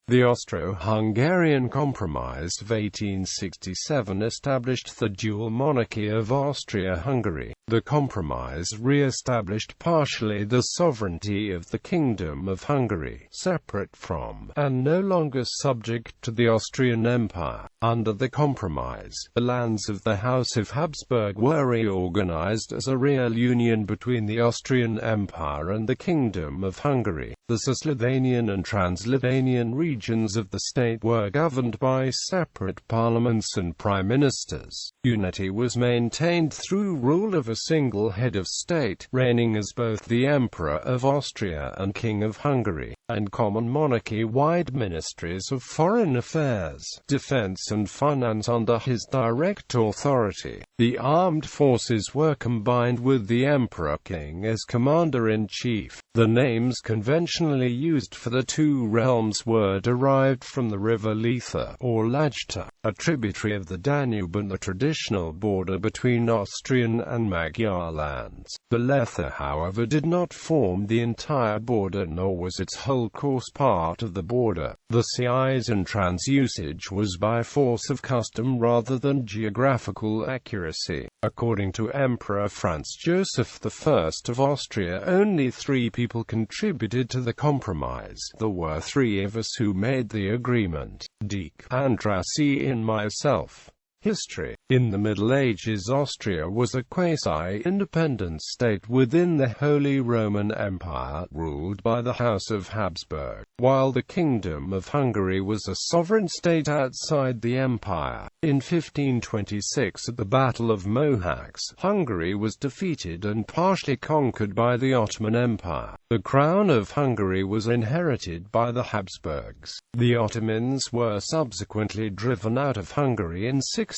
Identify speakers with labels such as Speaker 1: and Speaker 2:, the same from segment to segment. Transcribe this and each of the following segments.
Speaker 1: The Austro-Hungarian Compromise of 1867 established the dual monarchy of Austria-Hungary. The compromise re-established partially the sovereignty of the Kingdom of Hungary, separate from, and no longer subject to the Austrian Empire. Under the compromise, the lands of the House of Habsburg were reorganized as a real union between the Austrian Empire and the Kingdom of Hungary. The Cisleithanian and Transleithanian regions of the state were governed by separate parliaments and prime ministers. Unity was maintained through rule of a single head of state, reigning as both the Emperor of Austria and King of Hungary, and common monarchy-wide ministries of foreign affairs, defense and finance under his direct authority. The armed forces were combined with the Emperor-King as commander-in-chief. The names conventionally used for the two realms were derived from the river Leitha, or Lajta, a tributary of the Danube and the traditional border between Austrian and Magyar lands. The Leitha, however, did not form the entire border, nor was its whole course part of the border. The size and transusage was by force of custom rather than geographical accuracy. According to Emperor Franz Joseph I of Austria, only 3 people contributed to the compromise. There were 3 of us who made the agreement: Deke, Andrassy and myself. History. In the Middle Ages, Austria was a quasi-independent state within the Holy Roman Empire, ruled by the House of Habsburg, while the Kingdom of Hungary was a sovereign state outside the empire. In 1526, at the Battle of Mohacs, Hungary was defeated and partially conquered by the Ottoman Empire. The crown of Hungary was inherited by the Habsburgs. The Ottomans were subsequently driven out of Hungary in 1699.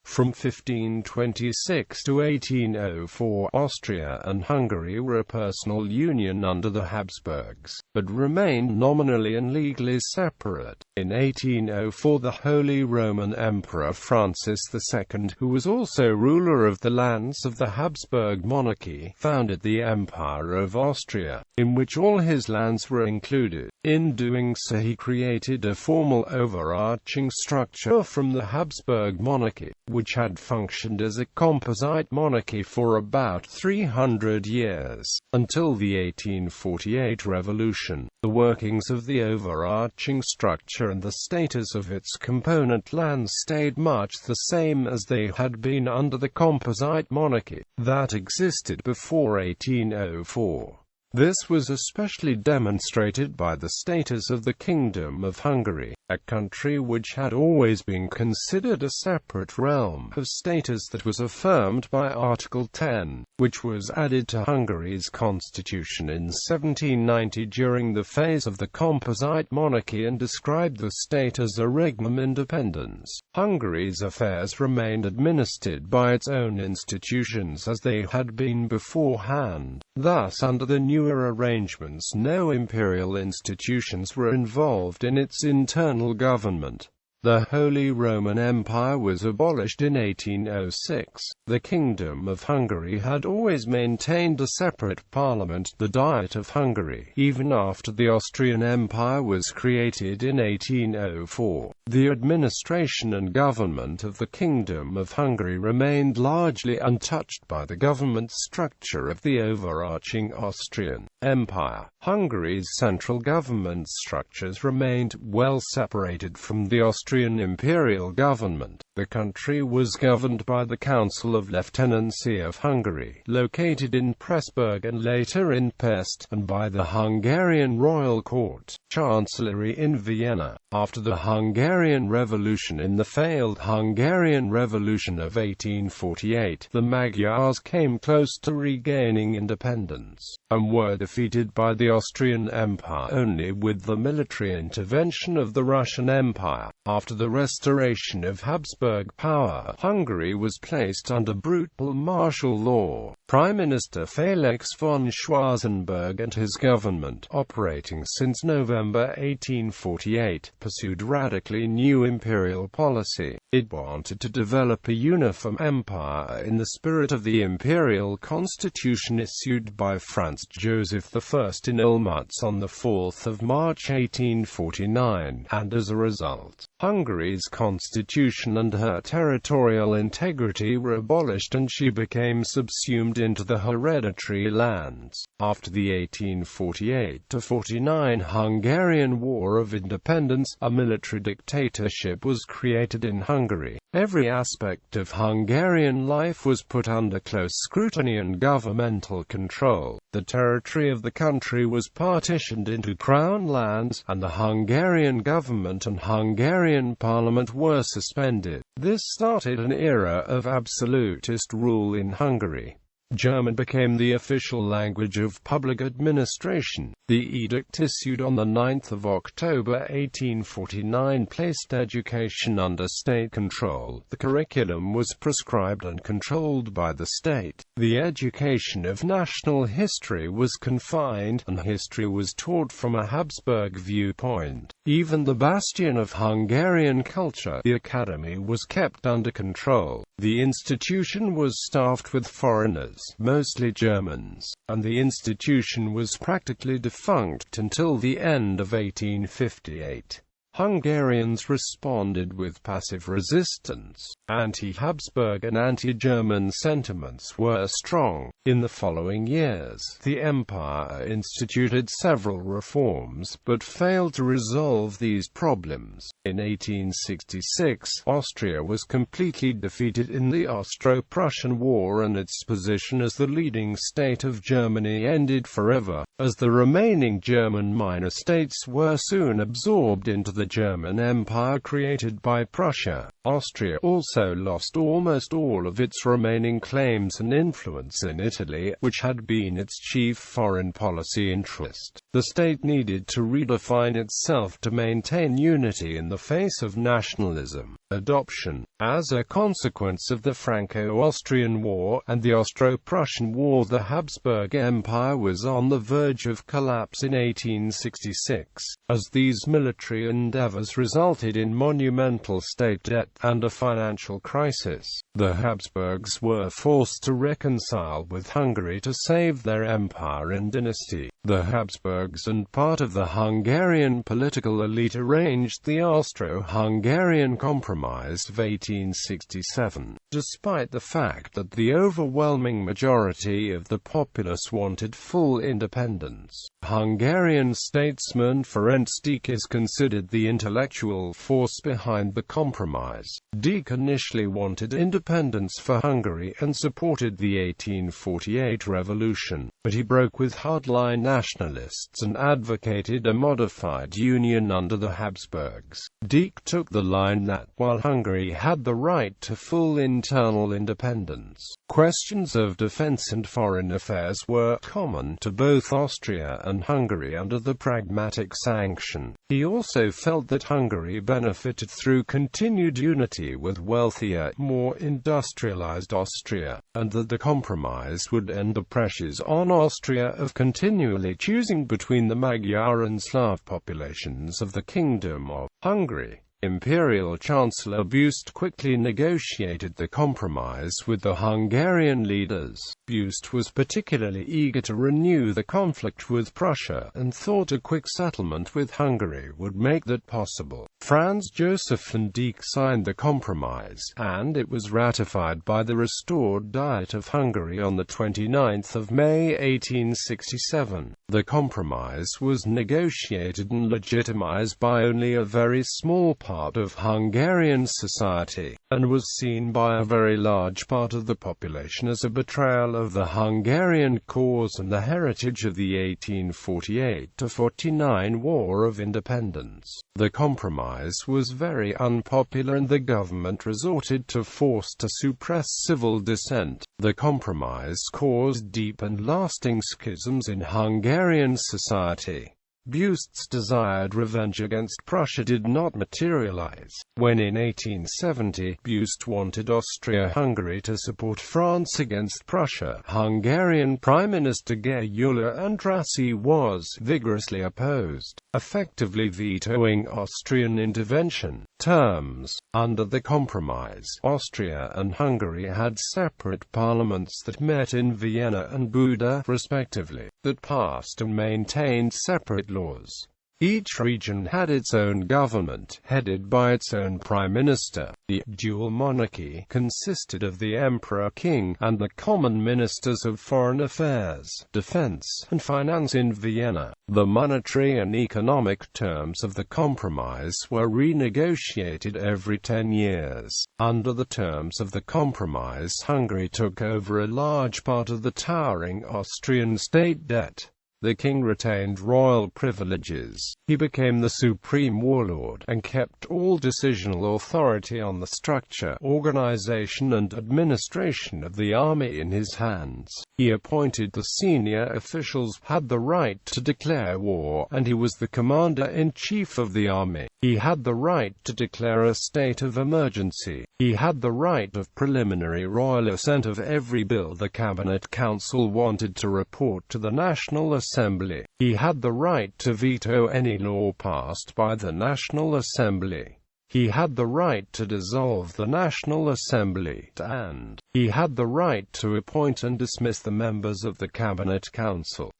Speaker 1: From 1526 to 1804, Austria and Hungary were a personal union under the Habsburgs, but remained nominally and legally separate. In 1804, the Holy Roman Emperor Francis II, who was also ruler of the lands of the Habsburg monarchy, founded the Empire of Austria, in which all his lands were included. In doing so, he created a formal overarching structure from the Habsburg monarchy, which had functioned as a composite monarchy for about 300 years, until the 1848 revolution. The workings of the overarching structure and the status of its component lands stayed much the same as they had been under the composite monarchy that existed before 1804. This was especially demonstrated by the status of the Kingdom of Hungary, a country which had always been considered a separate realm of status that was affirmed by Article 10, which was added to Hungary's constitution in 1790 during the phase of the composite monarchy and described the state as a regnum independens. Hungary's affairs remained administered by its own institutions as they had been beforehand. Thus, under the newer arrangements, no imperial institutions were involved in its internal government. The Holy Roman Empire was abolished in 1806. The Kingdom of Hungary had always maintained a separate parliament, the Diet of Hungary, even after the Austrian Empire was created in 1804. The administration and government of the Kingdom of Hungary remained largely untouched by the government structure of the overarching Austrian Empire. Hungary's central government structures remained well separated from the Austrian imperial government. The country was governed by the Council of Lieutenancy of Hungary, located in Pressburg and later in Pest, and by the Hungarian Royal Court, Chancellery in Vienna. After the Hungarian Revolution, in the failed Hungarian Revolution of 1848, the Magyars came close to regaining independence, and were defeated by the Austrian Empire only with the military intervention of the Russian Empire. After the restoration of Habsburg power, Hungary was placed under brutal martial law. Prime Minister Felix von Schwarzenberg and his government, operating since November 1848, pursued radically new imperial policy. It wanted to develop a uniform empire in the spirit of the imperial constitution issued by Franz Joseph I in Olmütz on 4 March 1849, and as a result, Hungary's constitution and her territorial integrity were abolished and she became subsumed into the hereditary lands. After the 1848–49 Hungarian War of Independence, a military dictatorship was created in Hungary. Every aspect of Hungarian life was put under close scrutiny and governmental control. The territory of the country was partitioned into crown lands, and the Hungarian government and Hungarian parliament were suspended. This started an era of absolutist rule in Hungary. German became the official language of public administration. The edict issued on 9 October 1849 placed education under state control. The curriculum was prescribed and controlled by the state. The education of national history was confined, and history was taught from a Habsburg viewpoint. Even the bastion of Hungarian culture, the academy, was kept under control. The institution was staffed with foreigners, mostly Germans, and the institution was practically defunct until the end of 1858. Hungarians responded with passive resistance. Anti-Habsburg and anti-German sentiments were strong. In the following years, the empire instituted several reforms, but failed to resolve these problems. In 1866, Austria was completely defeated in the Austro-Prussian War, and its position as the leading state of Germany ended forever, as the remaining German minor states were soon absorbed into the German Empire created by Prussia. Austria also lost almost all of its remaining claims and influence in Italy, which had been its chief foreign policy interest. The state needed to redefine itself to maintain unity in the face of nationalism. Adoption. As a consequence of the Franco-Austrian War and the Austro-Prussian War, the Habsburg Empire was on the verge of collapse in 1866, as these military endeavors resulted in monumental state debt and a financial crisis. The Habsburgs were forced to reconcile with Hungary to save their empire and dynasty. The Habsburgs and part of the Hungarian political elite arranged the Austro-Hungarian Compromise of 1867. Despite the fact that the overwhelming majority of the populace wanted full independence, Hungarian statesman Ferenc Deák is considered the intellectual force behind the compromise. Deák initially wanted independence for Hungary and supported the 1848 revolution, but he broke with hardline nationalists and advocated a modified union under the Habsburgs. Deák took the line that, while Hungary had the right to full internal independence, questions of defense and foreign affairs were common to both Austria and Hungary under the Pragmatic Sanction. He also felt that Hungary benefited through continued unity with wealthier, more industrialized Austria, and that the compromise would end the pressures on Austria of continually choosing between the Magyar and Slav populations of the Kingdom of Hungary. Imperial Chancellor Beust quickly negotiated the compromise with the Hungarian leaders. Beust was particularly eager to renew the conflict with Prussia, and thought a quick settlement with Hungary would make that possible. Franz Joseph and Deák signed the compromise, and it was ratified by the restored Diet of Hungary on 29 May 1867. The compromise was negotiated and legitimized by only a very small part of Hungarian society, and was seen by a very large part of the population as a betrayal of the Hungarian cause and the heritage of the 1848–49 War of Independence. The compromise was very unpopular and the government resorted to force to suppress civil dissent. The compromise caused deep and lasting schisms in Hungarian society. Buste's desired revenge against Prussia did not materialize. When in 1870, Buste wanted Austria-Hungary to support France against Prussia, Hungarian Prime Minister Gyula Andrássy was vigorously opposed, effectively vetoing Austrian intervention. Terms. Under the compromise, Austria and Hungary had separate parliaments that met in Vienna and Buda, respectively, that passed and maintained separate laws. Each region had its own government, headed by its own prime minister. The dual monarchy consisted of the emperor-king and the common ministers of foreign affairs, defense, and finance in Vienna. The monetary and economic terms of the compromise were renegotiated every 10 years. Under the terms of the compromise, Hungary took over a large part of the towering Austrian state debt. The king retained royal privileges. He became the supreme warlord, and kept all decisional authority on the structure, organization and administration of the army in his hands. He appointed the senior officials, had the right to declare war, and he was the commander-in-chief of the army. He had the right to declare a state of emergency. He had the right of preliminary royal assent of every bill the Cabinet Council wanted to report to the National Assembly. He had the right to veto any law passed by the National Assembly. He had the right to dissolve the National Assembly, and he had the right to appoint and dismiss the members of the Cabinet Council.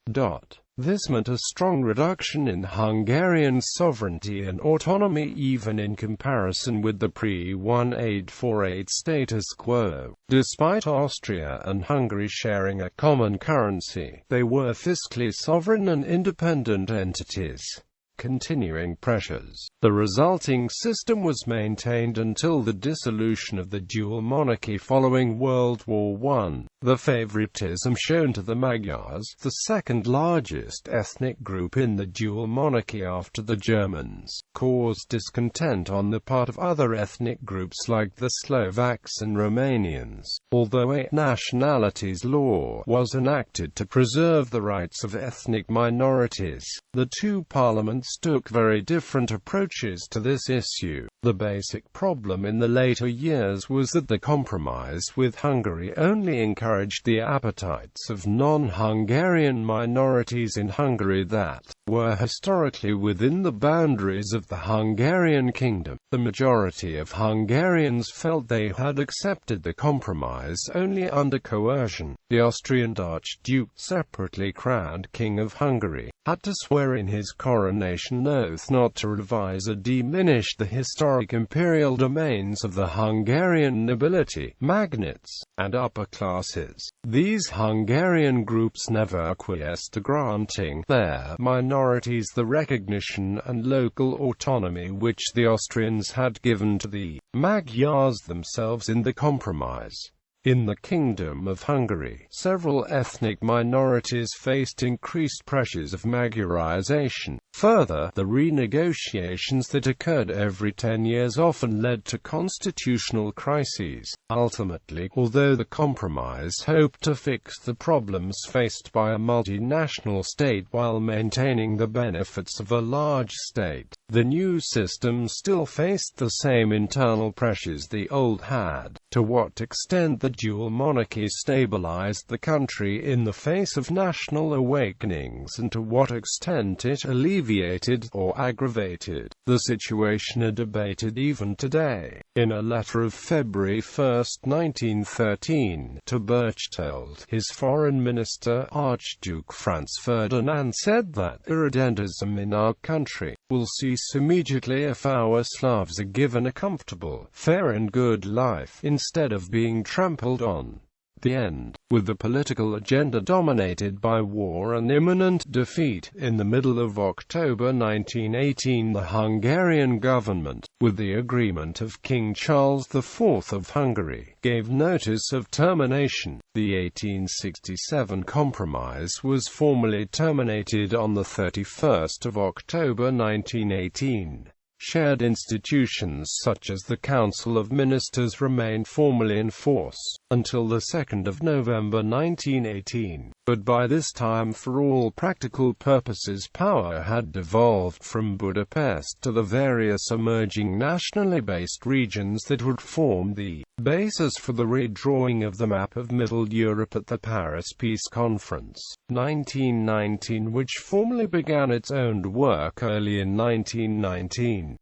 Speaker 1: This meant a strong reduction in Hungarian sovereignty and autonomy even in comparison with the pre-1848 status quo. Despite Austria and Hungary sharing a common currency, they were fiscally sovereign and independent entities. Continuing pressures. The resulting system was maintained until the dissolution of the dual monarchy following World War I. The favoritism shown to the Magyars, the second largest ethnic group in the dual monarchy after the Germans, caused discontent on the part of other ethnic groups like the Slovaks and Romanians. Although a nationalities law was enacted to preserve the rights of ethnic minorities, the two parliaments took very different approaches to this issue. The basic problem in the later years was that the compromise with Hungary only encouraged the appetites of non-Hungarian minorities in Hungary that were historically within the boundaries of the Hungarian kingdom. The majority of Hungarians felt they had accepted the compromise only under coercion. The Austrian Archduke, separately crowned King of Hungary, had to swear in his coronation oath not to revise or diminish the historic imperial domains of the Hungarian nobility, magnates, and upper classes. These Hungarian groups never acquiesced to granting their minorities the recognition and local autonomy which the Austrians had given to the Magyars themselves in the compromise. In the Kingdom of Hungary, several ethnic minorities faced increased pressures of Magyarization. Further, the renegotiations that occurred every 10 years often led to constitutional crises. Ultimately, although the compromise hoped to fix the problems faced by a multinational state while maintaining the benefits of a large state, the new system still faced the same internal pressures the old had. To what extent the dual monarchy stabilized the country in the face of national awakenings, and to what extent it alleviated or aggravated the situation, are debated even today. In a letter of February 1, 1913, to Berchtold, his foreign minister, Archduke Franz Ferdinand said that irredentism in our country will cease immediately if our Slavs are given a comfortable, fair and good life, instead of being trampled on. The end. With the political agenda dominated by war and imminent defeat, in the middle of October 1918 the Hungarian government, with the agreement of King Charles IV of Hungary, gave notice of termination. The 1867 compromise was formally terminated on the 31st of October 1918. Shared institutions such as the Council of Ministers remained formally in force. until the 2nd of November 1918. But by this time, for all practical purposes, power had devolved from Budapest to the various emerging nationally based regions that would form the basis for the redrawing of the map of Middle Europe at the Paris Peace Conference 1919, which formally began its own work early in 1919.